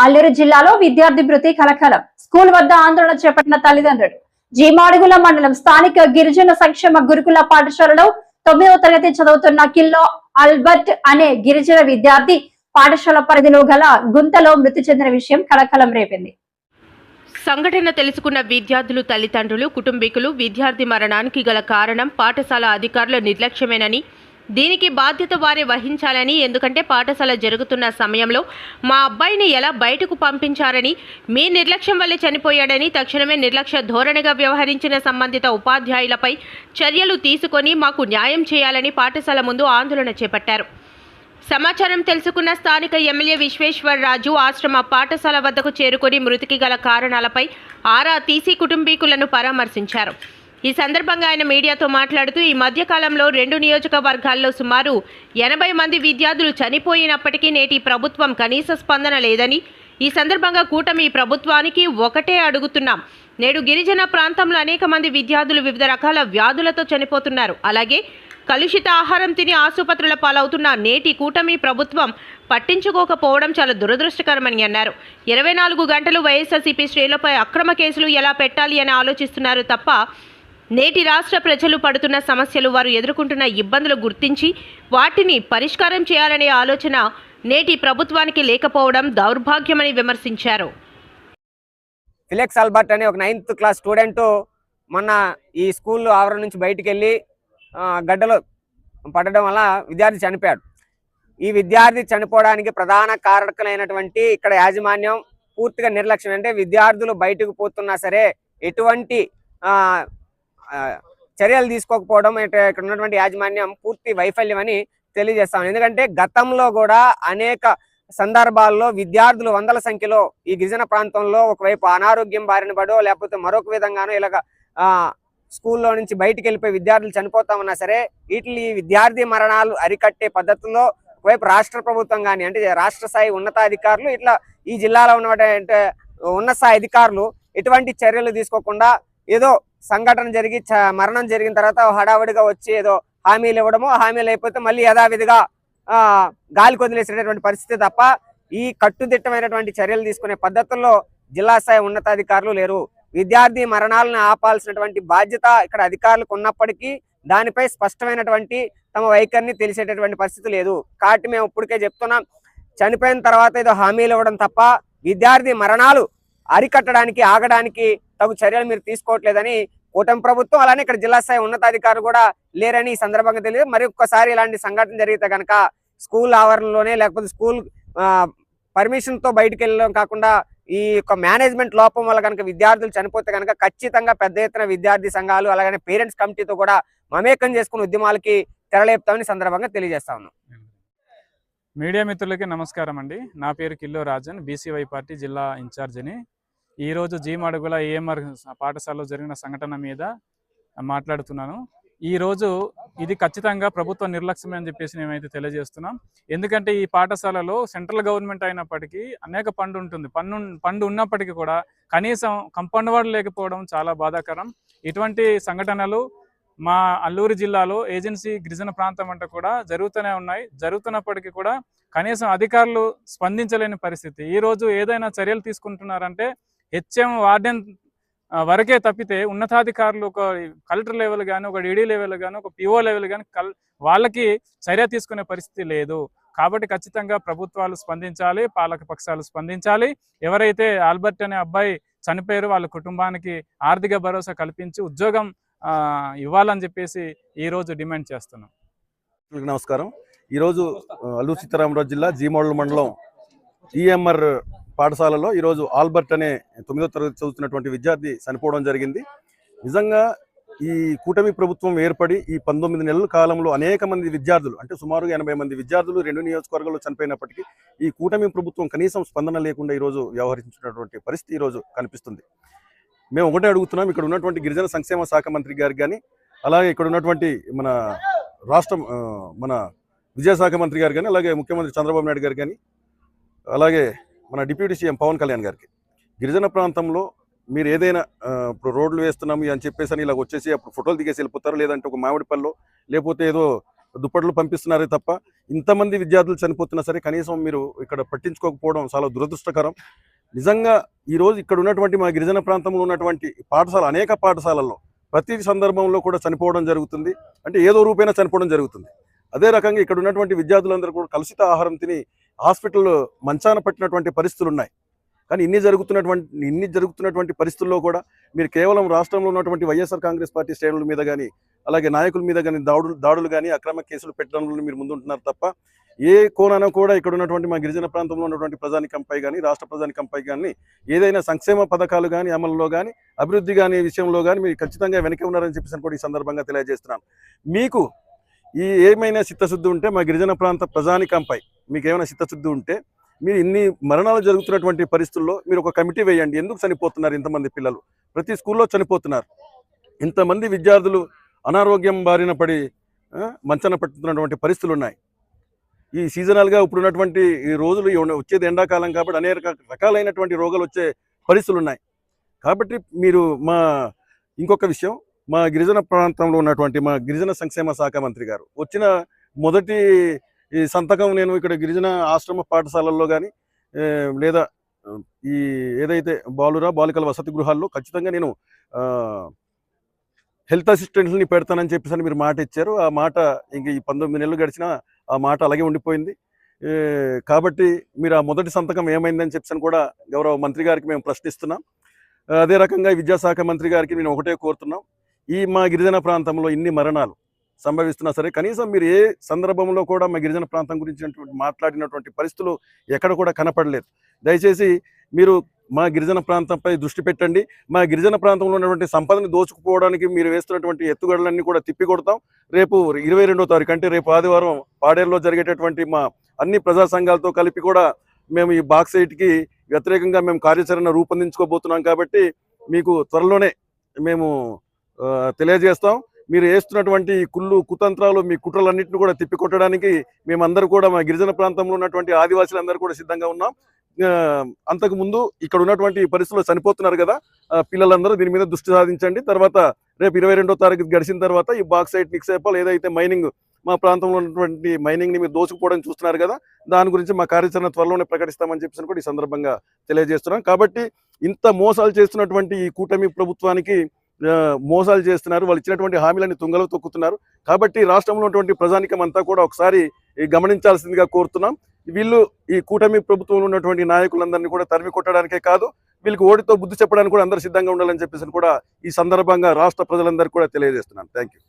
అల్లూరు జిల్లాలో విద్యార్థి భృతి కలకలం. స్కూల్ వద్ద ఆందోళన చేపట్టిన తల్లిదండ్రులు. జీమాడుగుల మండలం స్థానిక గిరిజన సంక్షేమ గురుకుల పాఠశాలలో 9వ తరగతి చదువుతున్న కిల్లో ఆల్బర్ట్ అనే గిరిజన విద్యార్థి పాఠశాల పరిధిలో గల గుంతలో మృతి చెందిన విషయం కలకలం రేపింది. సంఘటన తెలుసుకున్న విద్యార్థులు తల్లిదండ్రులు కుటుంబీకులు విద్యార్థి మరణానికి గల కారణం పాఠశాల అధికారుల నిర్లక్ష్యమేనని, దీనికి బాధ్యత వారే వహించాలని, ఎందుకంటే పాఠశాల జరుగుతున్న సమయంలో మా అబ్బాయిని ఎలా బయటకు పంపించారని, మీ నిర్లక్ష్యం వల్లే చనిపోయాడని, తక్షణమే నిర్లక్ష్య ధోరణిగా వ్యవహరించిన సంబంధిత ఉపాధ్యాయులపై చర్యలు తీసుకొని మాకు న్యాయం చేయాలని పాఠశాల ముందు ఆందోళన చేపట్టారు. సమాచారం తెలుసుకున్న స్థానిక ఎమ్మెల్యే విశ్వేశ్వరరాజు ఆశ్రమ పాఠశాల వద్దకు చేరుకొని మృతికి గల కారణాలపై ఆరా తీసి కుటుంబీకులను పరామర్శించారు. ఈ సందర్భంగా ఆయన మీడియాతో మాట్లాడుతూ, ఈ మధ్యకాలంలో 2 నియోజకవర్గాల్లో సుమారు 80 మంది విద్యార్థులు చనిపోయినప్పటికీ నేటి ప్రభుత్వం కనీస స్పందన లేదని, ఈ సందర్భంగా కూటమి ప్రభుత్వానికి ఒకటే అడుగుతున్నాం. నేడు గిరిజన ప్రాంతంలో అనేక మంది విద్యార్థులు వివిధ రకాల వ్యాధులతో చనిపోతున్నారు. అలాగే కలుషిత ఆహారం తిని ఆసుపత్రుల పాలవుతున్న నేటి కూటమి ప్రభుత్వం పట్టించుకోకపోవడం చాలా దురదృష్టకరమని అన్నారు. 24 గంటలు వైఎస్ఆర్సీపీ శ్రేణులపై అక్రమ కేసులు ఎలా పెట్టాలి అని ఆలోచిస్తున్నారు తప్ప నేటి రాష్ట్ర ప్రజలు పడుతున్న సమస్యలు, వారు ఎదుర్కొంటున్న ఇబ్బందులు గుర్తించి వాటిని పరిష్కారం చేయాలనే ఆలోచన నేటి ప్రభుత్వానికి లేకపోవడం దౌర్భాగ్యమని విమర్శించారు. ఫిలెక్స్ ఆల్బర్ట్ అనే ఒక 9th క్లాస్ స్టూడెంట్ మొన్న ఈ స్కూల్ ఆవరణ నుంచి బయటికి వెళ్ళి గడ్డలో పడడం వల్ల విద్యార్థి చనిపోయాడు. ఈ విద్యార్థి చనిపోవడానికి ప్రధాన కారకులైనటువంటి ఇక్కడ యాజమాన్యం పూర్తిగా నిర్లక్ష్యం. అంటే విద్యార్థులు బయటకు పోతున్నా సరే ఎటువంటి చర్యలు తీసుకోకపోవడం ఇక్కడ ఉన్నటువంటి యాజమాన్యం పూర్తి వైఫల్యం అని తెలియజేస్తాం. ఎందుకంటే గతంలో కూడా అనేక సందర్భాల్లో విద్యార్థులు వందల సంఖ్యలో ఈ గిరిజన ప్రాంతంలో ఒకవైపు అనారోగ్యం బారిన పడో లేకపోతే మరొక విధంగానో ఇలాగ స్కూల్లో నుంచి బయటికి వెళ్ళిపోయి విద్యార్థులు చనిపోతా ఉన్నా సరే వీటిని విద్యార్థి మరణాలు అరికట్టే పద్ధతుల్లో ఒకవైపు రాష్ట్ర ప్రభుత్వం కానీ అంటే రాష్ట్ర స్థాయి ఉన్నతాధికారులు ఇట్లా ఈ జిల్లాలో ఉన్నటువంటి ఉన్నత స్థాయి అధికారులు ఎటువంటి చర్యలు తీసుకోకుండా ఏదో సంఘటన జరిగి మరణం జరిగిన తర్వాత హడావుడిగా వచ్చి ఏదో హామీలు ఇవ్వడము, హామీలు అయిపోతే మళ్ళీ యథావిధిగా గాలికి వదిలేసేటటువంటి పరిస్థితి తప్ప ఈ కట్టుదిట్టమైనటువంటి చర్యలు తీసుకునే పద్ధతుల్లో జిల్లా స్థాయి ఉన్నతాధికారులు లేరు. విద్యార్థి మరణాలను ఆపాల్సినటువంటి బాధ్యత ఇక్కడ అధికారులకు ఉన్నప్పటికీ దానిపై స్పష్టమైనటువంటి తమ వైఖరిని తెలిసేటటువంటి పరిస్థితి లేదు. కాబట్టి మేము ఇప్పటికే చెప్తున్నాం, చనిపోయిన తర్వాత ఏదో హామీలు ఇవ్వడం తప్ప విద్యార్థి మరణాలు అరికట్టడానికి ఆగడానికి తగు చర్యలు మీరు తీసుకోవట్లేదని కూటమి ప్రభుత్వం అలానే ఇక్కడ జిల్లా స్థాయి ఉన్నతాధికారులు కూడా లేరని ఈ సందర్భంగా తెలియదు. మరి ఒక్కసారి ఇలాంటి సంఘటన జరిగితే కనుక స్కూల్ ఆవరణలోనే లేకపోతే స్కూల్ పర్మిషన్తో బయటకు వెళ్ళడం కాకుండా ఈ యొక్క మేనేజ్మెంట్ లోపం వల్ల కనుక విద్యార్థులు చనిపోతే కనుక ఖచ్చితంగా పెద్ద ఎత్తున విద్యార్థి సంఘాలు అలాగే పేరెంట్స్ కమిటీతో కూడా మమేకం చేసుకుని ఉద్యమాలకి తెరలేపుతామని సందర్భంగా తెలియజేస్తా ఉన్నాం. మీడియా మిత్రులకి నమస్కారం అండి. నా పేరు కిల్లో రాజన్, బీసీవై పార్టీ జిల్లా ఇన్ఛార్జిని. ఈరోజు జీమాడుగుల ఏఎంఆర్ పాఠశాలలో జరిగిన సంఘటన మీద మాట్లాడుతున్నాను. ఈరోజు ఇది ఖచ్చితంగా ప్రభుత్వ నిర్లక్ష్యమే అని చెప్పేసి మేమైతే తెలియజేస్తున్నాం. ఎందుకంటే ఈ పాఠశాలలో సెంట్రల్ గవర్నమెంట్ అయినప్పటికీ అనేక ఫండ్ ఉంటుంది. ఫండ్ ఉన్నప్పటికీ కూడా కనీసం కంపౌండ్ వార్డు లేకపోవడం చాలా బాధాకరం. ఇటువంటి సంఘటనలు మా అల్లూరు జిల్లాలో ఏజెన్సీ గిరిజన ప్రాంతం అంటే కూడా జరుగుతూనే ఉన్నాయి. జరుగుతున్నప్పటికీ కూడా కనీసం అధికారులు స్పందించలేని పరిస్థితి. ఈరోజు ఏదైనా చర్యలు తీసుకుంటున్నారంటే హెచ్ఎం వార్డెన్ వరకే తప్పితే ఉన్నతాధికారులు ఒక కలెక్టర్ లెవెల్ కానీ ఒక డీడీ లెవెల్ కానీ ఒక పిఓ లెవెల్ కానీ వాళ్ళకి చర్య తీసుకునే పరిస్థితి లేదు. కాబట్టి ఖచ్చితంగా ప్రభుత్వాలు స్పందించాలి, పాలక పక్షాలు స్పందించాలి. ఎవరైతే ఆల్బర్ట్ అనే అబ్బాయి చనిపోయారో వాళ్ళ కుటుంబానికి ఆర్థిక భరోసా కల్పించి ఉద్యోగం ఇవ్వాలని చెప్పేసి ఈరోజు డిమాండ్ చేస్తున్నాం. నమస్కారం. ఈరోజు అల్లూరు సీతారామరాజు జిల్లా జీమోళ్ళ మండలం ఈఎంఆర్ పాఠశాలలో ఈరోజు ఆల్బర్ట్ అనే 9వ తరగతి చదువుతున్నటువంటి విద్యార్థి చనిపోవడం జరిగింది. నిజంగా ఈ కూటమి ప్రభుత్వం ఏర్పడి ఈ 19 నెలల కాలంలో అనేక మంది విద్యార్థులు అంటే సుమారుగా 80 మంది విద్యార్థులు 2 నియోజకవర్గాల్లో చనిపోయినప్పటికీ ఈ కూటమి ప్రభుత్వం కనీసం స్పందన లేకుండా ఈరోజు వ్యవహరించినటువంటి పరిస్థితి ఈరోజు కనిపిస్తుంది. మేము ఒకటే అడుగుతున్నాం, ఇక్కడ ఉన్నటువంటి గిరిజన సంక్షేమ శాఖ మంత్రి గారు కానీ అలాగే ఇక్కడ ఉన్నటువంటి మన మన విద్యాశాఖ మంత్రి గారు కానీ అలాగే ముఖ్యమంత్రి చంద్రబాబు నాయుడు గారు కానీ అలాగే మన డిప్యూటీ సీఎం పవన్ కళ్యాణ్ గారికి గిరిజన ప్రాంతంలో మీరు ఏదైనా ఇప్పుడు రోడ్లు వేస్తున్నాము అని చెప్పేసి ఇలా వచ్చేసి అప్పుడు ఫోటోలు దిగేసి వెళ్ళిపోతారు, లేదంటే ఒక మామిడిపల్లిలో లేకపోతే ఏదో దుప్పట్లు పంపిస్తున్నారే తప్ప ఇంతమంది విద్యార్థులు చనిపోతున్నా సరే కనీసం మీరు ఇక్కడ పట్టించుకోకపోవడం చాలా దురదృష్టకరం. నిజంగా ఈరోజు ఇక్కడ ఉన్నటువంటి మా గిరిజన ప్రాంతంలో ఉన్నటువంటి అనేక పాఠశాలల్లో ప్రతి సందర్భంలో కూడా చనిపోవడం జరుగుతుంది. అంటే ఏదో రూపైనా చనిపోవడం జరుగుతుంది. అదే రకంగా ఇక్కడ ఉన్నటువంటి విద్యార్థులందరూ కూడా కలుషిత ఆహారం తిని హాస్పిటల్లో మంచాన పట్టినటువంటి పరిస్థితులు ఉన్నాయి. కానీ ఇన్ని జరుగుతున్నటువంటి పరిస్థితుల్లో కూడా మీరు కేవలం రాష్ట్రంలో ఉన్నటువంటి వైఎస్ఆర్ కాంగ్రెస్ పార్టీ శ్రేణుల మీద కానీ అలాగే నాయకుల మీద కానీ దాడులు కానీ అక్రమ కేసులు పెట్టడంలో మీరు ముందుంటున్నారు తప్ప ఏ కోణాన కూడా ఇక్కడ ఉన్నటువంటి మా గిరిజన ప్రాంతంలో ఉన్నటువంటి ప్రజానికంపై కానీ రాష్ట్ర ప్రజానికంపై కానీ ఏదైనా సంక్షేమ పథకాలు కానీ అమలులో కానీ అభివృద్ధి కానీ విషయంలో కానీ మీరు ఖచ్చితంగా వెనక్కి ఉన్నారని చెప్పేసి కూడా ఈ సందర్భంగా తెలియజేస్తున్నాను. మీకు ఏమైనా చిత్తశుద్ధి ఉంటే మా గిరిజన ప్రాంత ప్రజానికంపై మీకు ఏమైనా చిత్తశుద్ధి ఉంటే మీరు ఇన్ని మరణాలు జరుగుతున్నటువంటి పరిస్థితుల్లో మీరు ఒక కమిటీ వేయండి. ఎందుకు చనిపోతున్నారు ఇంతమంది పిల్లలు? ప్రతి స్కూల్లో చనిపోతున్నారు. ఇంతమంది విద్యార్థులు అనారోగ్యం బారిన పడి మంచాన పట్టుతున్నటువంటి పరిస్థితులు ఉన్నాయి. ఈ సీజనల్గా ఇప్పుడున్నటువంటి ఈ రోజులు వచ్చేది ఎండాకాలం కాబట్టి అనేక రకాలైనటువంటి రోగాలు వచ్చే పరిస్థితులు ఉన్నాయి. కాబట్టి మీరు ఇంకొక విషయం, మా గిరిజన ప్రాంతంలో ఉన్నటువంటి మా గిరిజన సంక్షేమ శాఖ మంత్రి గారు వచ్చిన మొదటి ఈ సంతకం నేను ఇక్కడ గిరిజన ఆశ్రమ పాఠశాలల్లో కానీ లేదా ఈ ఏదైతే బాలికల వసతి గృహాల్లో ఖచ్చితంగా నేను హెల్త్ అసిస్టెంట్స్ని పెడతానని చెప్పేసి మీరు మాట ఇచ్చారు. ఆ మాట ఇంక ఈ 19 నెలలు గడిచినా ఆ మాట అలాగే ఉండిపోయింది. కాబట్టి మీరు ఆ మొదటి సంతకం ఏమైందని చెప్పేసి కూడా గౌరవ మంత్రి గారికి మేము ప్రశ్నిస్తున్నాం. అదే రకంగా విద్యాశాఖ మంత్రి గారికి నేను ఒకటే కోరుతున్నాం, ఈ మా గిరిజన ప్రాంతంలో ఇన్ని మరణాలు సంభవిస్తున్నా సరే కనీసం మీరు ఏ సందర్భంలో కూడా మా గిరిజన ప్రాంతం గురించి మాట్లాడినటువంటి పరిస్థితులు ఎక్కడ కూడా కనపడలేదు. దయచేసి మీరు మా గిరిజన ప్రాంతంపై దృష్టి పెట్టండి. మా గిరిజన ప్రాంతంలో ఉన్నటువంటి సంపదని దోచుకుపోవడానికి మీరు వేస్తున్నటువంటి ఎత్తుగడలన్నీ కూడా తిప్పికొడతాం. రేపు 22వ తారీఖు అంటే రేపు ఆదివారం పాడేరులో జరిగేటటువంటి మా అన్ని ప్రజా సంఘాలతో కలిపి కూడా మేము ఈ బాక్సైట్కి వ్యతిరేకంగా మేము కార్యాచరణ రూపొందించుకోబోతున్నాం. కాబట్టి మీకు త్వరలోనే మేము తెలియజేస్తాం. మీరు వేస్తున్నటువంటి కుతంత్రాలు మీ కుట్రలన్నింటినీ కూడా తిప్పికొట్టడానికి మేమందరూ కూడా మా గిరిజన ప్రాంతంలో ఉన్నటువంటి ఆదివాసీలందరూ కూడా సిద్ధంగా ఉన్నాం. అంతకుముందు ఇక్కడ ఉన్నటువంటి పరిస్థితుల్లో చనిపోతున్నారు కదా పిల్లలందరూ, దీని మీద దృష్టి సాధించండి. తర్వాత రేపు 22వ తారీఖు గడిచిన తర్వాత ఈ బాక్సైట్ నిక్షేపాలు ఏదైతే మైనింగ్ మా ప్రాంతంలో ఉన్నటువంటి మైనింగ్ని మీరు దోచుకుపోవడం చూస్తున్నారు కదా, దాని గురించి మా కార్యాచరణ త్వరలోనే ప్రకటిస్తామని చెప్పేసి కూడా ఈ సందర్భంగా తెలియజేస్తున్నాం. కాబట్టి ఇంత మోసాలు చేస్తున్నటువంటి ఈ కూటమి ప్రభుత్వానికి మోసాలు చేస్తున్నారు, వాళ్ళు ఇచ్చినటువంటి హామీలని తుంగలో తొక్కుతున్నారు. కాబట్టి రాష్ట్రంలో ఉన్నటువంటి ప్రజానికం అంతా కూడా ఒకసారి గమనించాల్సిందిగా కోరుతున్నాం. వీళ్ళు ఈ కూటమి ప్రభుత్వంలో ఉన్నటువంటి నాయకులందరినీ కూడా తరిమి కొట్టడానికే కాదు, వీళ్ళకి ఓడితో బుద్ధి చెప్పడానికి కూడా అందరూ సిద్ధంగా ఉండాలని చెప్పేసి కూడా ఈ సందర్భంగా రాష్ట్ర ప్రజలందరికీ కూడా తెలియజేస్తున్నాను. Thank you.